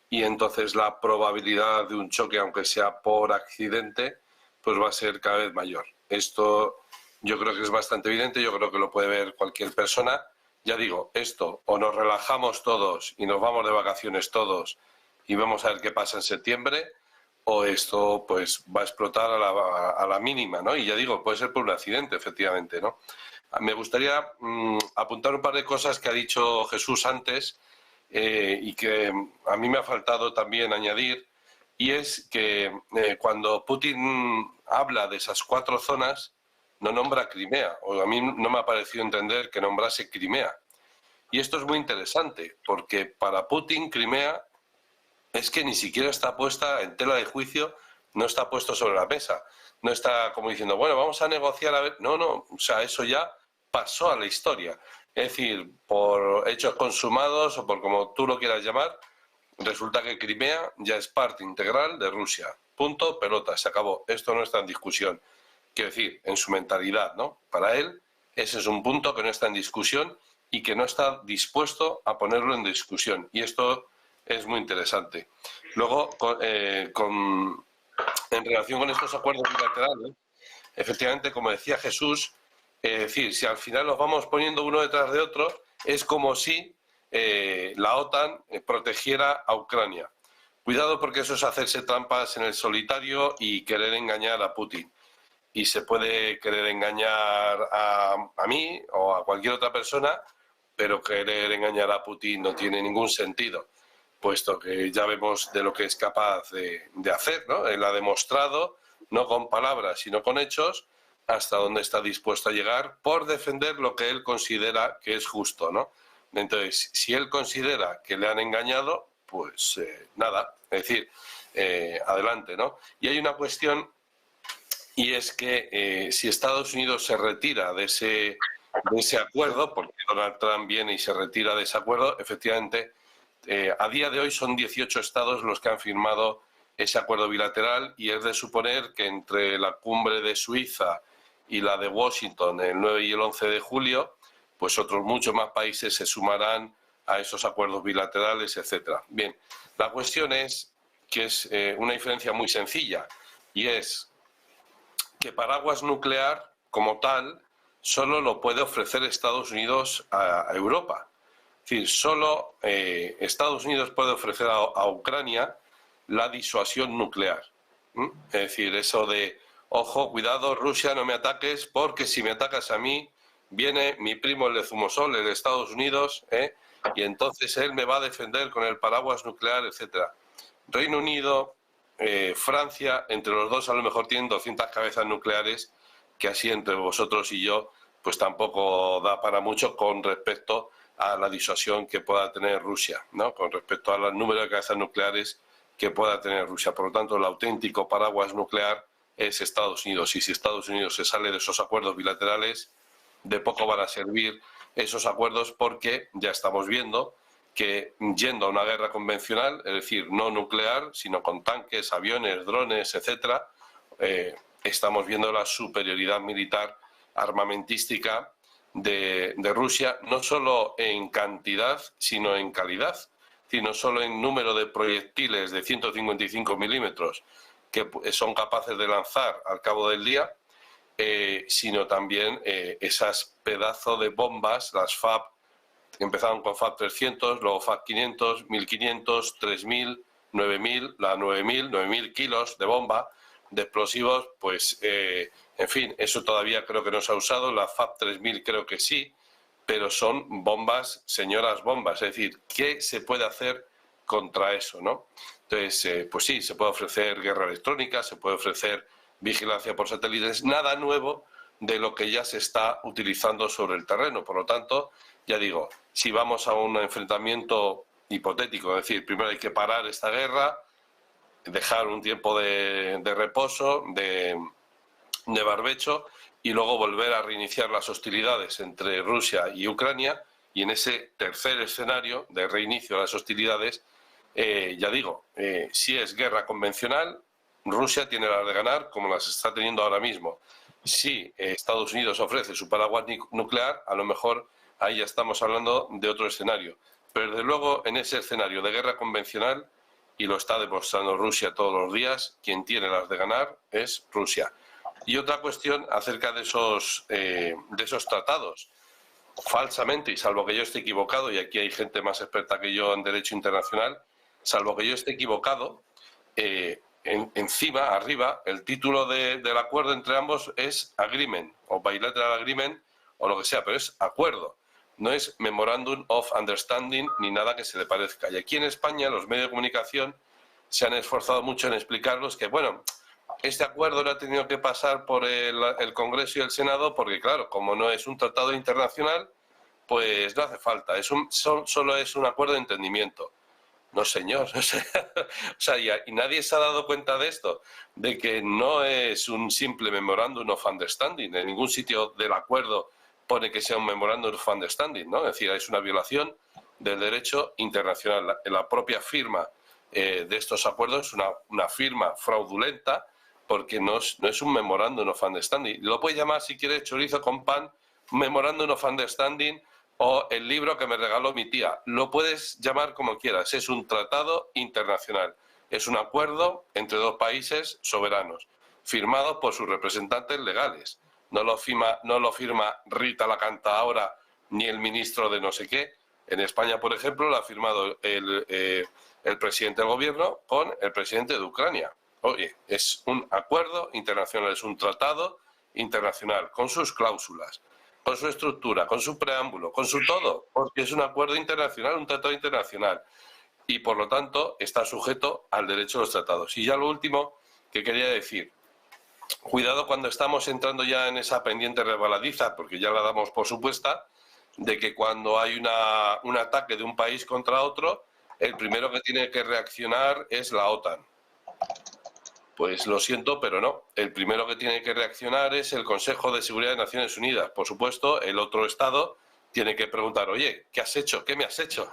Speaker 6: y entonces la probabilidad de un choque, aunque sea por accidente, pues va a ser cada vez mayor. Esto yo creo que es bastante evidente, yo creo que lo puede ver cualquier persona. Ya digo, esto o nos relajamos todos y nos vamos de vacaciones todos y vamos a ver qué pasa en septiembre, o esto pues va a explotar a la mínima, ¿no? Y ya digo, puede ser por un accidente, efectivamente, ¿no? Me gustaría apuntar un par de cosas que ha dicho Jesús antes y que a mí me ha faltado también añadir, y es que cuando Putin habla de esas 4 zonas, no nombra Crimea, o a mí no me ha parecido entender que nombrase Crimea. Y esto es muy interesante, porque para Putin Crimea es que ni siquiera está puesta en tela de juicio, no está puesto sobre la mesa. No está como diciendo, bueno, vamos a negociar a ver. No, o sea, eso ya pasó a la historia. Es decir, por hechos consumados o por como tú lo quieras llamar, resulta que Crimea ya es parte integral de Rusia. Punto, pelota, se acabó. Esto no está en discusión. Quiero decir, en su mentalidad, ¿no? Para él, ese es un punto que no está en discusión y que no está dispuesto a ponerlo en discusión. Y esto es muy interesante. Luego, en relación con estos acuerdos bilaterales, efectivamente, como decía Jesús, es decir, si al final los vamos poniendo uno detrás de otro, es como si la OTAN protegiera a Ucrania. Cuidado, porque eso es hacerse trampas en el solitario y querer engañar a Putin. Y se puede querer engañar a mí o a cualquier otra persona, pero querer engañar a Putin no tiene ningún sentido, puesto que ya vemos de lo que es capaz de hacer, ¿no? Él ha demostrado, no con palabras, sino con hechos, hasta dónde está dispuesto a llegar por defender lo que él considera que es justo, ¿no? Entonces, si él considera que le han engañado, pues nada, es decir, adelante, ¿no? Y hay una cuestión, y es que si Estados Unidos se retira de ese acuerdo, porque Donald Trump viene y se retira de ese acuerdo, efectivamente, a día de hoy son 18 estados los que han firmado ese acuerdo bilateral, y es de suponer que entre la cumbre de Suiza y la de Washington el 9 y el 11 de julio, pues otros muchos más países se sumarán a esos acuerdos bilaterales, etcétera. Bien, la cuestión es que es una diferencia muy sencilla, y es que paraguas nuclear como tal solo lo puede ofrecer Estados Unidos a Europa. Es decir, solo Estados Unidos puede ofrecer a Ucrania la disuasión nuclear. Es decir, eso de, ojo, cuidado, Rusia, no me ataques, porque si me atacas a mí, viene mi primo el de Zumosol, el de Estados Unidos, y entonces él me va a defender con el paraguas nuclear, etcétera. Reino Unido, Francia, entre los dos a lo mejor tienen 200 cabezas nucleares, que así entre vosotros y yo, pues tampoco da para mucho con respecto a la disuasión que pueda tener Rusia, ¿no? Con respecto al número de cabezas nucleares que pueda tener Rusia. Por lo tanto, el auténtico paraguas nuclear es Estados Unidos, y si Estados Unidos se sale de esos acuerdos bilaterales, de poco van a servir esos acuerdos, porque ya estamos viendo que yendo a una guerra convencional, es decir, no nuclear, sino con tanques, aviones, drones, etcétera, estamos viendo la superioridad militar armamentística de Rusia, no solo en cantidad, sino en calidad. Es decir, no solo en número de proyectiles de 155 milímetros que son capaces de lanzar al cabo del día, sino también esas pedazos de bombas, las FAB, que empezaron con FAB 300, luego FAB 500, 1500, 3000, 9000, la 9000 kilos de bomba, de explosivos, pues, en fin, eso todavía creo que no se ha usado, la FAB 3000 creo que sí, pero son bombas, señoras bombas, es decir, ¿qué se puede hacer contra eso, no? Entonces, pues sí, se puede ofrecer guerra electrónica, se puede ofrecer vigilancia por satélites, nada nuevo de lo que ya se está utilizando sobre el terreno. Por lo tanto, ya digo, si vamos a un enfrentamiento hipotético. Es decir, primero hay que parar esta guerra, dejar un tiempo de reposo, de barbecho, y luego volver a reiniciar las hostilidades entre Rusia y Ucrania. Y en ese tercer escenario de reinicio de las hostilidades, ya digo, si es guerra convencional, Rusia tiene las de ganar, como las está teniendo ahora mismo. Si Estados Unidos ofrece su paraguas nuclear, a lo mejor ahí ya estamos hablando de otro escenario. Pero desde luego, en ese escenario de guerra convencional, y lo está demostrando Rusia todos los días, quien tiene las de ganar es Rusia. Y otra cuestión acerca de esos tratados. Falsamente, y salvo que yo esté equivocado, y aquí hay gente más experta que yo en derecho internacional, salvo que yo esté equivocado, encima, arriba, el título del acuerdo entre ambos es Agreement, o Bilateral Agreement, o lo que sea, pero es acuerdo. No es Memorandum of Understanding ni nada que se le parezca. Y aquí en España los medios de comunicación se han esforzado mucho en explicarlos que, bueno, este acuerdo no ha tenido que pasar por el Congreso y el Senado porque, claro, como no es un tratado internacional, pues no hace falta. Solo es un acuerdo de entendimiento. No, señor. O sea, y nadie se ha dado cuenta de esto, de que no es un simple Memorandum of Understanding. En ningún sitio del acuerdo pone que sea un Memorandum of Understanding, ¿no? Es decir, es una violación del derecho internacional. La propia firma de estos acuerdos es una firma fraudulenta, porque no es un Memorandum of Understanding. Lo puedes llamar, si quieres, chorizo con pan, Memorandum of Understanding, o el libro que me regaló mi tía. Lo puedes llamar como quieras. Es un tratado internacional. Es un acuerdo entre dos países soberanos, firmado por sus representantes legales. No lo firma Rita la Cantaora ni el ministro de no sé qué. En España, por ejemplo, lo ha firmado el presidente del gobierno con el presidente de Ucrania. Oye, es un acuerdo internacional, es un tratado internacional, con sus cláusulas, con su estructura, con su preámbulo, con su todo, porque es un acuerdo internacional, un tratado internacional, y por lo tanto está sujeto al derecho de los tratados. Y ya lo último que quería decir, cuidado cuando estamos entrando ya en esa pendiente resbaladiza, porque ya la damos por supuesta, de que cuando hay un ataque de un país contra otro, el primero que tiene que reaccionar es la OTAN. Pues lo siento, pero no. El primero que tiene que reaccionar es el Consejo de Seguridad de Naciones Unidas. Por supuesto, el otro Estado tiene que preguntar, oye, ¿qué has hecho? ¿Qué me has hecho?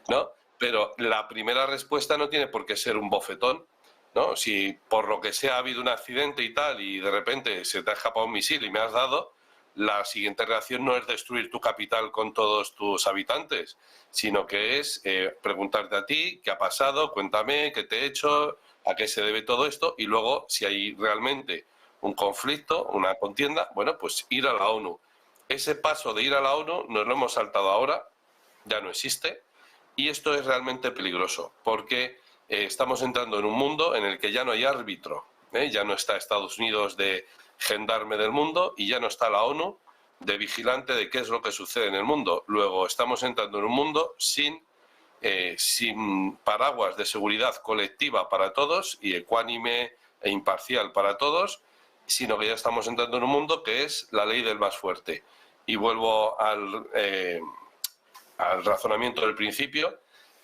Speaker 6: ¿No? Pero la primera respuesta no tiene por qué ser un bofetón, ¿no? Si por lo que sea ha habido un accidente y tal, y de repente se te ha escapado un misil y me has dado, la siguiente reacción no es destruir tu capital con todos tus habitantes, sino que es preguntarte a ti, ¿qué ha pasado? Cuéntame, ¿qué te he hecho? ¿A qué se debe todo esto? Y luego, si hay realmente un conflicto, una contienda, bueno, pues ir a la ONU. Ese paso de ir a la ONU nos lo hemos saltado ahora, ya no existe, y esto es realmente peligroso, porque estamos entrando en un mundo en el que ya no hay árbitro, ya no está Estados Unidos de gendarme del mundo y ya no está la ONU de vigilante de qué es lo que sucede en el mundo. Luego estamos entrando en un mundo sin paraguas de seguridad colectiva para todos y ecuánime e imparcial para todos, sino que ya estamos entrando en un mundo que es la ley del más fuerte. Y vuelvo al razonamiento del principio,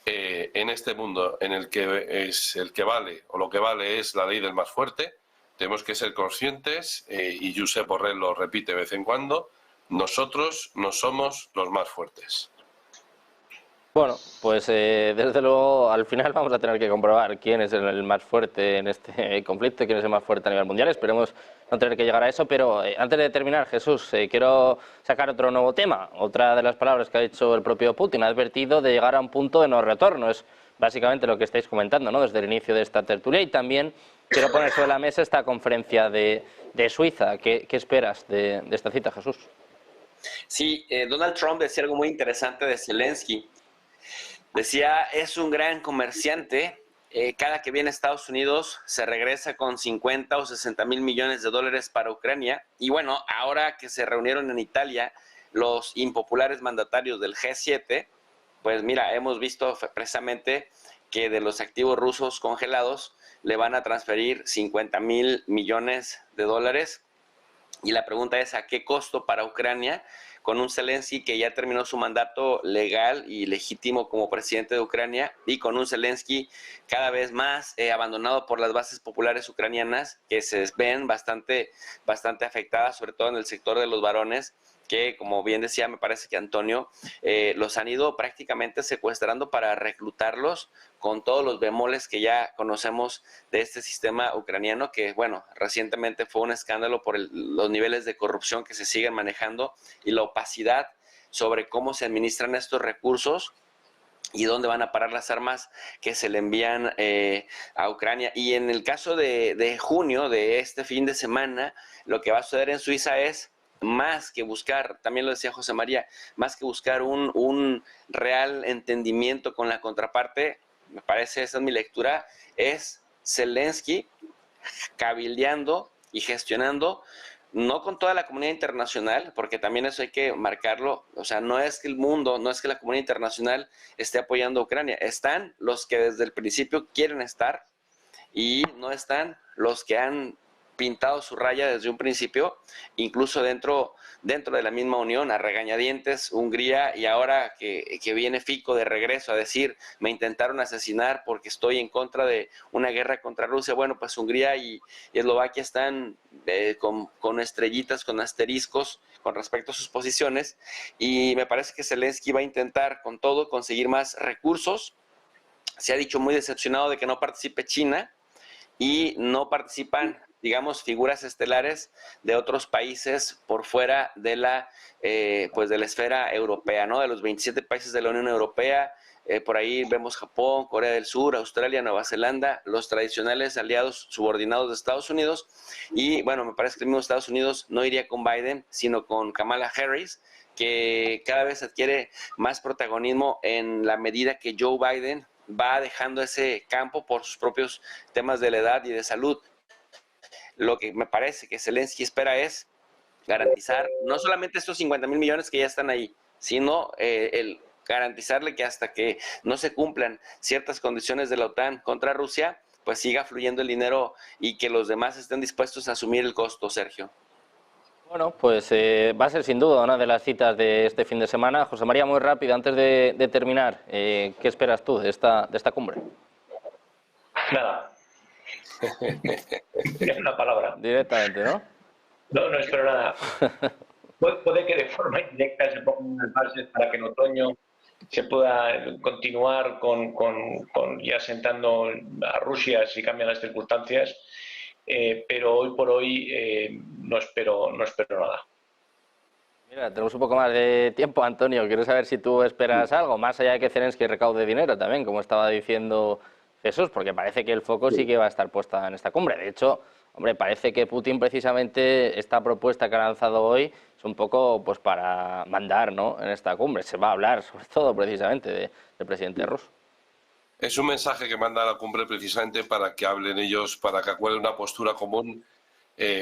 Speaker 6: en este mundo en el que es el que vale, o lo que vale es la ley del más fuerte, tenemos que ser conscientes, y Josep Borrell lo repite de vez en cuando, nosotros no somos los más fuertes.
Speaker 1: Bueno, pues desde luego al final vamos a tener que comprobar quién es el más fuerte en este conflicto, quién es el más fuerte a nivel mundial. Esperemos no tener que llegar a eso, pero antes de terminar, Jesús, quiero sacar otro nuevo tema. Otra de las palabras que ha dicho el propio Putin, ha advertido de llegar a un punto de no retorno. Es básicamente lo que estáis comentando, ¿no?, desde el inicio de esta tertulia. Y también quiero poner sobre la mesa esta conferencia de Suiza. ¿Qué esperas de esta cita, Jesús?
Speaker 5: Sí, Donald Trump decía algo muy interesante de Zelensky. Decía, es un gran comerciante, cada que viene a Estados Unidos se regresa con 50 o 60 mil millones de dólares para Ucrania. Y bueno, ahora que se reunieron en Italia los impopulares mandatarios del G7, pues mira, hemos visto precisamente que de los activos rusos congelados le van a transferir 50 mil millones de dólares. Y la pregunta es, ¿a qué costo para Ucrania? con un Zelensky que ya terminó su mandato legal y legítimo como presidente de Ucrania, y con un Zelensky cada vez más abandonado por las bases populares ucranianas, que se ven bastante afectadas, sobre todo en el sector de los varones, que, como bien decía, me parece que Antonio, los han ido prácticamente secuestrando para reclutarlos, con todos los bemoles que ya conocemos de este sistema ucraniano, que, bueno, recientemente fue un escándalo por los niveles de corrupción que se siguen manejando y la opacidad sobre cómo se administran estos recursos y dónde van a parar las armas que se le envían a Ucrania. Y en el caso de junio, de este fin de semana, lo que va a suceder en Suiza es, más que buscar, también lo decía José María, más que buscar un real entendimiento con la contraparte, me parece, esa es mi lectura, es Zelensky cabildeando y gestionando, no con toda la comunidad internacional, porque también eso hay que marcarlo, o sea, no es que el mundo, no es que la comunidad internacional esté apoyando a Ucrania, están los que desde el principio quieren estar y no están los que han pintado su raya desde un principio, incluso dentro de la misma Unión, a regañadientes, Hungría, y ahora que viene Fico de regreso a decir, me intentaron asesinar porque estoy en contra de una guerra contra Rusia. Bueno, pues Hungría y Eslovaquia están con estrellitas, con asteriscos con respecto a sus posiciones, y me parece que Zelensky va a intentar con todo conseguir más recursos. Se ha dicho muy decepcionado de que no participe China, y no participan, digamos, figuras estelares de otros países por fuera de la esfera europea, ¿no? De los 27 países de la Unión Europea, por ahí vemos Japón, Corea del Sur, Australia, Nueva Zelanda, los tradicionales aliados subordinados de Estados Unidos. Y bueno, me parece que el mismo Estados Unidos no iría con Biden, sino con Kamala Harris, que cada vez adquiere más protagonismo en la medida que Joe Biden va dejando ese campo por sus propios temas de la edad y de salud. Lo que me parece que Zelensky espera es garantizar no solamente estos 50,000 millones que ya están ahí, sino el garantizarle que hasta que no se cumplan ciertas condiciones de la OTAN contra Rusia, pues siga fluyendo el dinero y que los demás estén dispuestos a asumir el costo, Sergio.
Speaker 1: Bueno, pues va a ser sin duda una de las citas de este fin de semana. José María, muy rápido, antes de terminar, ¿qué esperas tú de esta cumbre?
Speaker 4: Nada. Es una palabra.
Speaker 1: Directamente, ¿no?
Speaker 4: No espero nada. Puede que de forma indirecta se pongan unas bases para que en otoño se pueda continuar con ya sentando a Rusia si cambian las circunstancias, pero hoy por hoy no espero nada.
Speaker 1: Mira, tenemos un poco más de tiempo, Antonio. Quiero saber si tú esperas algo, más allá de que Zelensky recaude dinero también, como estaba diciendo Jesús, porque parece que el foco sí que va a estar puesta en esta cumbre. De hecho, hombre, parece que Putin precisamente esta propuesta que ha lanzado hoy es un poco pues para mandar, ¿no?, en esta cumbre. Se va a hablar sobre todo precisamente del presidente ruso.
Speaker 6: Es un mensaje que manda a la cumbre precisamente para que hablen ellos, para que acuerden una postura común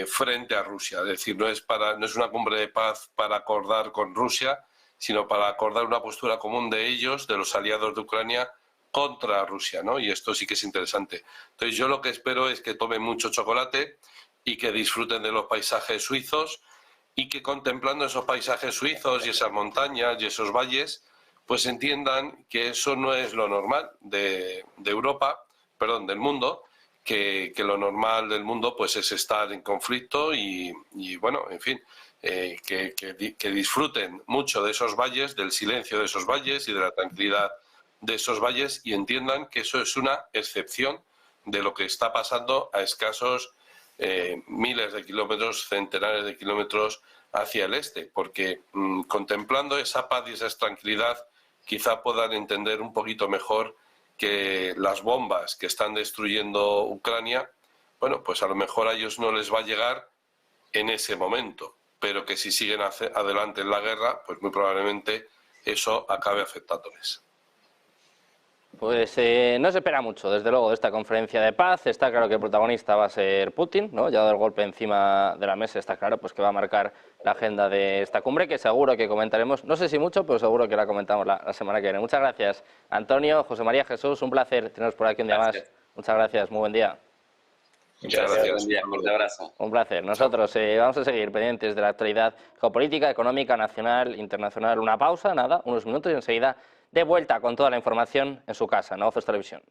Speaker 6: frente a Rusia. Es decir, no es una cumbre de paz para acordar con Rusia, sino para acordar una postura común de ellos, de los aliados de Ucrania, contra Rusia, ¿no? Y esto sí que es interesante. Entonces yo lo que espero es que tomen mucho chocolate y que disfruten de los paisajes suizos y que contemplando esos paisajes suizos y esas montañas y esos valles, pues entiendan que eso no es lo normal de Europa, perdón, del mundo, que lo normal del mundo pues es estar en conflicto y bueno, en fin, que disfruten mucho de esos valles, del silencio de esos valles y de la tranquilidad de esos valles, y entiendan que eso es una excepción de lo que está pasando a escasos miles de kilómetros, centenares de kilómetros hacia el este, porque contemplando esa paz y esa tranquilidad quizá puedan entender un poquito mejor que las bombas que están destruyendo Ucrania, bueno, pues a lo mejor a ellos no les va a llegar en ese momento, pero que si siguen adelante en la guerra, pues muy probablemente eso acabe afectándoles.
Speaker 1: Pues no se espera mucho, desde luego, de esta conferencia de paz. Está claro que el protagonista va a ser Putin, ¿no? Ya dado el golpe encima de la mesa, está claro pues que va a marcar la agenda de esta cumbre, que seguro que comentaremos, no sé si mucho, pero seguro que la comentamos la semana que viene. Muchas gracias, Antonio, José María, Jesús, un placer teneros por aquí un día más. Muchas gracias, muy buen día.
Speaker 4: Muchas
Speaker 6: Muchas
Speaker 4: gracias.
Speaker 6: gracias.
Speaker 5: Buen día, fuerte abrazo.
Speaker 1: Un placer. Nosotros vamos a seguir pendientes de la actualidad geopolítica, económica, nacional, internacional. Una pausa, nada, unos minutos y enseguida de vuelta con toda la información en su casa, Negocios Televisión.